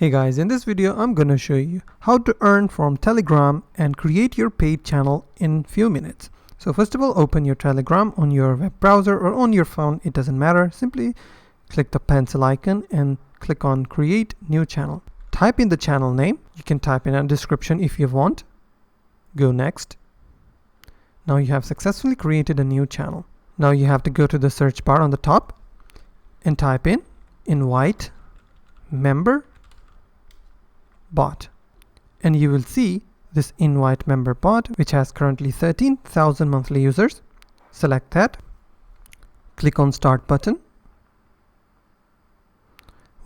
Hey guys, in this video I'm gonna show you how to earn from Telegram and create your paid channel in few minutes. So first of all, open your Telegram on your web browser or on your phone, it doesn't matter. Simply click the pencil icon and click on create new channel. Type in the channel name. You can type in a description if you want. Go next. Now you have successfully created a new channel. Now you have to go to the search bar on the top and type in invite member bot, and you will see this invite member bot, which has currently 13,000 monthly users. Select that, click on start button.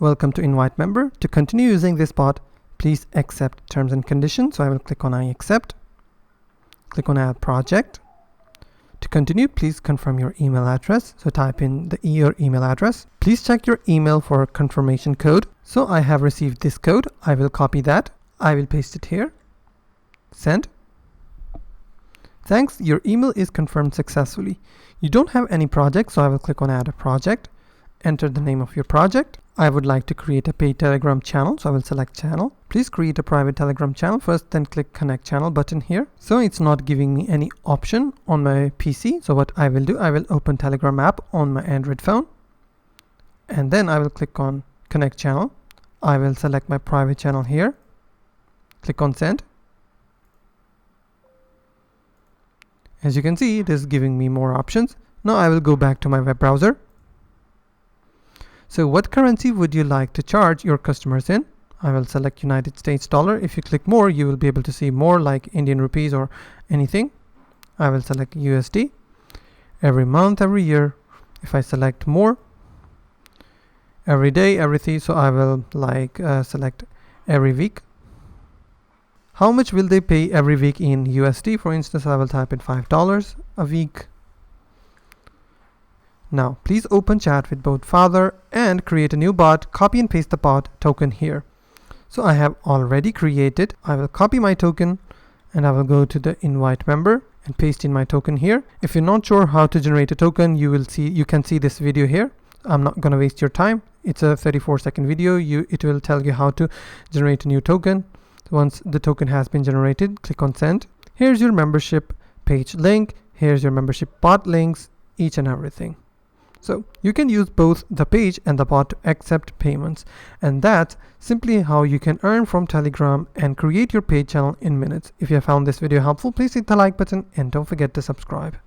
Welcome to invite member. To continue using this bot, please accept terms and conditions. So I will click on I accept. Click on add project. To continue, please confirm your email address. So type in your email address. Please check your email for confirmation code. So I have received this code. I will copy that. I will paste it here. Send. Thanks, your email is confirmed successfully. You don't have any project, so I will click on add a project. Enter the name of your project. I would like to create a paid Telegram channel, so I will select channel. Please create a private Telegram channel first, then click connect channel button here. So it's not giving me any option on my PC. So what I will do, I will open Telegram app on my Android phone, and then I will click on connect channel. I will select my private channel here. Click on send. As you can see, it is giving me more options. Now I will go back to my web browser. So what currency would you like to charge your customers in? I will select United States dollar. If you click more, you will be able to see more like Indian rupees or anything. I will select USD. Every month, every year. If I select more, every day, everything. So I will select every week. How much will they pay every week in USD? For instance, I will type in $5 a week. Now, please open chat with both Father and create a new bot. Copy and paste the bot token here. So I have already created. I will copy my token and I will go to the invite member and paste in my token here. If you're not sure how to generate a token, you can see this video here. I'm not going to waste your time. It's a 34-second video. It will tell you how to generate a new token. Once the token has been generated, click on send. Here's your membership page link. Here's your membership bot links, each and everything. So you can use both the page and the bot to accept payments. And that's simply how you can earn from Telegram and create your paid channel in minutes. If you have found this video helpful, please hit the like button and don't forget to subscribe.